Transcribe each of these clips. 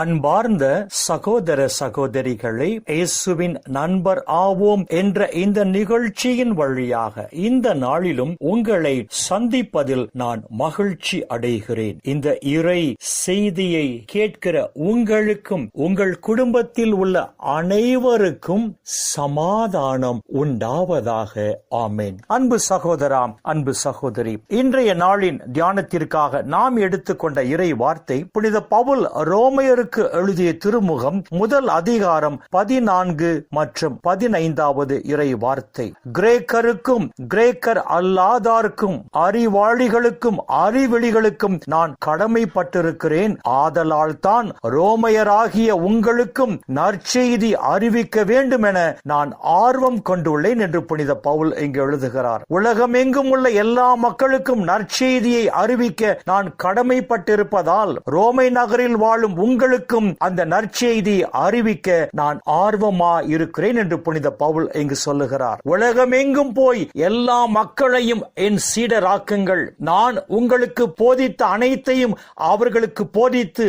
அன்பார்ந்த சகோதர சகோதரிகளை, இயேசுவின் நண்பர் ஆவோம் என்ற இந்த நிகழ்ச்சியின் வழியாக இந்த நாளிலும் உங்களை சந்திப்பதில் நான் மகிழ்ச்சி அடைகிறேன். இந்த இறை செய்தியை கேட்கிற உங்களுக்கும் உங்கள் குடும்பத்தில் உள்ள அனைவருக்கும் சமாதானம் உண்டாவதாக. ஆமென். அன்பு சகோதரா, அன்பு சகோதரி, இன்றைய நாளின் தியானத்திற்காக நாம் எடுத்துக்கொண்ட இறை வார்த்தை புனித பவுல் ரோமையருக்கு எழுதிய திருமுகம் முதல் அதிகாரம் 14 மற்றும் 15வது இறை வார்த்தை. கிரேக்கருக்கும் கிரேக்கர் அல்லாதாருக்கும் அறிவாளிகளுக்கும் அறிவெளிகளுக்கும் நான் கடமைப்பட்டிருக்கிறேன். ஆதலால் தான் ரோமையராகிய உங்களுக்கும் நற்செய்தி அறிவிக்க வேண்டும் என நான் ஆர்வம் கொண்டுள்ளேன் என்று புனித பவுல் இங்கு எழுதுகிறார். உலகமெங்கும் உள்ள எல்லா மக்களுக்கும் நற்செய்தியை அறிவிக்க நான் கடமைப்பட்டிருப்பதால் ரோமை நகரில் வாழும் உங்களுக்கும் அந்த நற்செய்தி அறிவிக்க நான் ஆர்வமா இருக்கிறேன் என்று புனித பவுல் இங்கு சொல்லுகிறார். உலகமெங்கும் போய் எல்லா மக்களையும் என் சீடராக்குங்கள். நான் உங்களுக்கு போதித்த அனைத்தையும் அவர்களுக்கு போதித்து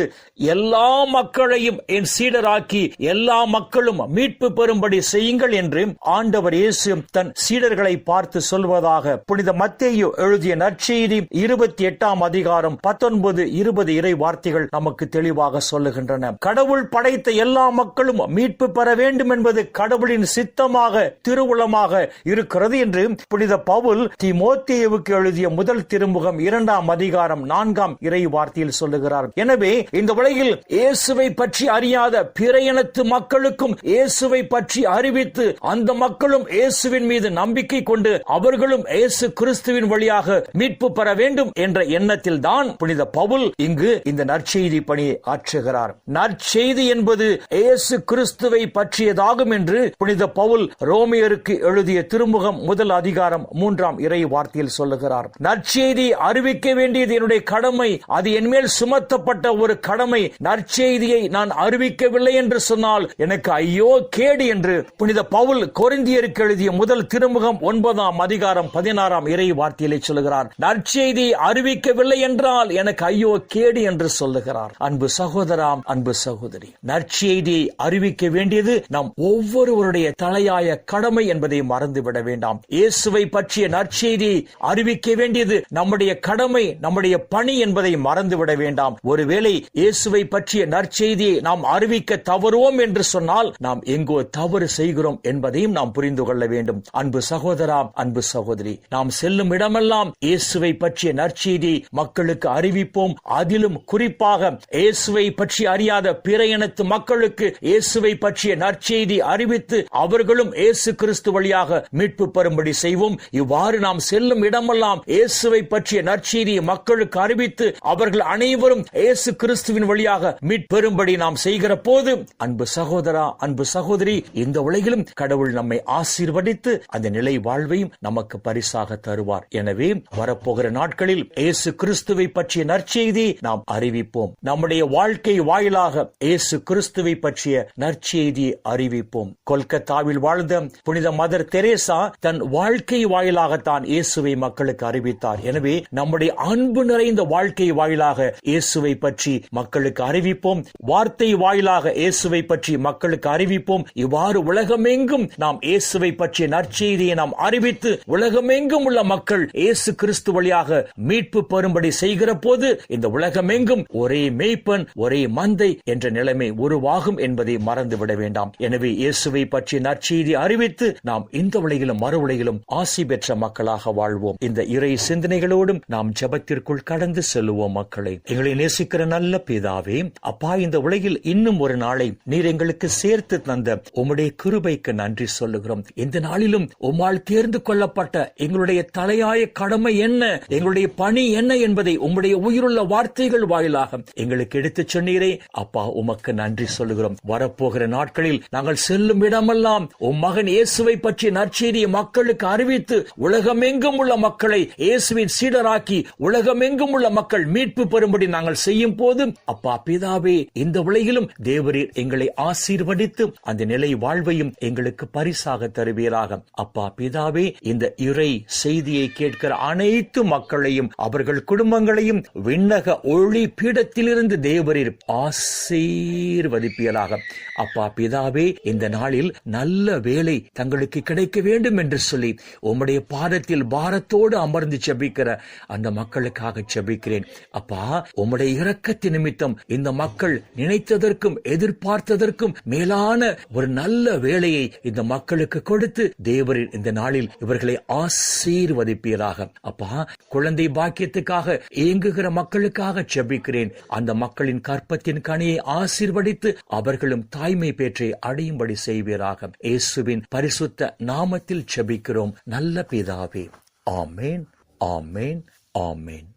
எல்லா மக்களையும் என் சீடராக்கி எல்லா மக்களும் மீட்பு பெறும்படி செய்யுங்கள் என்று ஆண்டவர் இயேசு தன் சீடர்களை பார்த்து சொல்வதாக புனித மத்தேயு எழுதிய நற்செய்தி 28ஆம் அதிகாரம் 19-20 இறை வார்த்தைகள் நமக்கு தெளிவாக சொல்லுகின்றன. கடவுள் படைத்த எல்லா மக்களும் மீட்பு பெற வேண்டும் என்பது கடவுளின் சித்தமாக திருவுளமாக இருக்கிறது என்று புனித பவுல் தீமோத்தேயுவுக்கு எழுதிய முதல் திருமுகம் 2ஆம் அதிகாரம் 4ஆம் இறை வார்த்தையில் சொல்லுகிறார். எனவே இந்த உலகில் இயேசுவை பற்றி அறியாத பிற இனத்து மக்களுக்கும் இயேசுவை பற்றி அறிவித்து அந்த மக்களும் இயேசுவின் மீது நம்பிக்கை கொண்டு அவர்களும் இயேசு கிறிஸ்துவின் வழியாக மீட்பு பெற வேண்டும் என்ற எண்ணத்தில் தான் புனித பவுல் இங்கு இந்த நற்செய்தி பணியை ஆற்றுகிறார். நற்செய்தி என்பது இயேசு கிறிஸ்துவை பற்றியதாகும் என்று புனித பவுல் ரோமியருக்கு எழுதிய திருமுகம் முதல் அதிகாரம் 3ஆம் இறை வார்த்தையில் சொல்லுகிறார். நற்செய்தி அறிவிக்க வேண்டியது என்னுடைய கடமை. அது என்மேல் சுமத்தப்பட்ட ஒரு கடமை. நற்செய்தியை நான் அறிவிக்கவில்லை என்று சொன்னால் எனக்கு ஐயோ கேடு என்று புனித பவுல் கொரிந்தியருக்கு எழுதிய முதல் திருமுகம் 9ஆம் அதிகாரம் 16ஆம் இறை வார்த்தையிலே சொல்லுகிறார். நற்செய்தி அறிவிக்கவில்லை என்றால் எனக்கு ஐயோ கேடு என்று சொல்லுகிறார். அன்பு சகோதராம், அன்பு சகோதரி, நற்செய்தியை அறிவிக்க வேண்டியது நம் ஒவ்வொருவருடைய தலையாய கடமை என்பதை மறந்துவிட வேண்டாம். இயேசுவை பற்றிய நற்செய்தியை அறிவிக்க வேண்டியது நம்முடைய கடமை, நம்முடைய பணி என்பதை மறந்துவிட வேண்டாம். ஒருவேளை இயேசுவை பற்றிய நற்செய்தியை நாம் அறிவிக்க தவறுவோம் என்று சொன்னால் நாம் எங்கோ தவறு செய்கிறோம் என்பதையும் நாம் புரிந்து கொள்ள வேண்டும். அன்பு சகோதரா, அன்பு சகோதரி, நாம் செல்லும் இடமெல்லாம் இயேசுவை பற்றிய நற்செய்தி மக்களுக்கு அறிவிப்போம். அதிலும் குறிப்பாக இயேசுவை பற்றி அறியாத பிற இனத்து மக்களுக்கு இயேசுவை பற்றிய நற்செய்தி அறிவித்து அவர்களும் இயேசு கிறிஸ்து வழியாக மீட்பு பெறும்படி செய்வோம். இவ்வாறு நாம் செல்லும் இடமெல்லாம் இயேசுவை பற்றிய நற்செய்தியை மக்களுக்கு அறிவித்து அவர்கள் அனைவரும் இயேசு கிறிஸ்துவின் வழியாக மீட்பெறும்படி நாம் செய்கிற போது அன்பு சகோதரா, அன்பு சகோதரி, இந்த உலகிலும் கடவுள் நம்மை ஆசீர்வதித்து அந்த நிலை வாழ்வையும் நமக்கு பரிசாக தருவார். எனவே வரப்போகிற நாட்களில் இயேசு கிறிஸ்துவை பற்றிய நற்செய்தியை நாம் அறிவிப்போம். நம்முடைய வாழ்க்கை வாயிலாக இயேசு கிறிஸ்துவை பற்றிய நற்செய்தியை அறிவிப்போம். கொல்கத்தாவில் வாழ்ந்த புனித மதர் தெரேசா தன் வாழ்க்கை வாயிலாகத்தான் இயேசுவை மக்களுக்கு அறிவித்தார். எனவே நம்முடைய அன்பு நிறைந்த வாழ்க்கை வாயிலாக இயேசுவை பற்றி மக்களுக்கு அறிவிப்போம். வார்த்தை வாயிலாக இயேசுவை பற்றி மக்களுக்கு அறிவிப்போம். இவ்வாறு உலகமெங்கும் நாம் இயேசுவை பற்றிய நற்செய்தியை நாம் அறிவித்து உலகமெங்கும் உள்ள மக்கள் இயேசு கிறிஸ்து வழியாக மீட்பு பெறும்படி செய்கிற போது இந்த உலகமெங்கும் ஒரே மேய்ப்பன், ஒரே மந்தை என்ற நிலைமை உருவாகும் என்பதை மறந்துவிட வேண்டாம். எனவே இயேசுவை பற்றிய நற்செய்தி அறிவித்து நாம் இந்த உலகிலும் மறு உலகிலும் ஆசி பெற்ற மக்களாக வாழ்வோம். இந்த இறை சிந்தனைகளோடும் நாம் ஜெபத்திற்குள் கடந்து செல்லுவோம். மக்களை, எங்களை நேசிக்கிற நல்ல பிதாவே, அப்பா, இந்த உலகில் இன்னும் ஒரு நாளை நீர் எங்களுக்கு சேர்த்து தந்த உம்முடைய கிருபைக்கு நன்றி சொல்லுகிறோம். இந்த நாளிலும் உம்மால் தேர்ந்து கொள்ளப்பட்ட எங்களுடைய தலையாய கடமை என்ன, எங்களுடைய பணி என்ன என்பதை உம்முடைய உயிருள்ள வார்த்தைகள் வாயிலாக எங்களுக்கு எடுத்துச் சொன்னீரே அப்பா, உமக்கு நன்றி சொல்லுகிறோம். வரப்போகிற நாட்களில் நாங்கள் செல்லும் இடமெல்லாம் உம் மகன் இயேசுவை பற்றிய நற்செய்தியை மக்களுக்கு அறிவித்து உலகமெங்கும் உள்ள மக்களை இயேசுவின் சீடராக்கி உலகமெங்கும் உள்ள மக்கள் மீட்பு பெறும்படி நாங்கள் செய்யும் போது அப்பா பிதாவே, இந்த உலகிலும் தேவரீர் எங்களை ஆசீர்வதித்து அந்த நிலை வாழ்வையும் எங்களுக்கு பரிசாக தருவீராக. அப்பா பிதாவே, இந்த இறை செய்தியை கேட்கிற அனைத்து மக்களையும் அவர்கள் குடும்பங்களையும் விண்ணக ஒளி பீடத்திலிருந்து தேவரீர் ஆசீர்வதிப்பீராக. அப்பா பிதாவே, இந்த நாளில் நல்ல வேலை தங்களுக்கு கிடைக்க வேண்டும் என்று சொல்லி உம்முடைய பாதத்தில் பாரத்தோடு அமர்ந்து செபிக்கிற அந்த மக்களுக்காக செபிக்கிறேன். அப்பா, உம்முடைய இரக்கத்தின் நிமித்தம் இந்த மக்கள் நினைத்ததற்கும் எதிர்பார்த்ததற்கும் மேலான ஒரு நல்ல வேலையை இந்த மக்களுக்கு கொடுத்து தேவரின் இந்த நாளில் இவர்களை ஆசீர்வதிப்பீராக. அப்பா, குழந்தை பாக்கியத்துக்காக ஏங்குகிற மக்களுக்காக செபிக்கிறேன். அந்த மக்களின் கற்பத்தின் கனியை ஆசீர்வதித்து அவர்களும் தாய்மை பேற்றை அடையும்படி செய்வீராக. இயேசுவின் பரிசுத்த நாமத்தில் செபிக்கிறோம் நல்ல பிதாவே. ஆமேன், ஆமேன், ஆமேன்.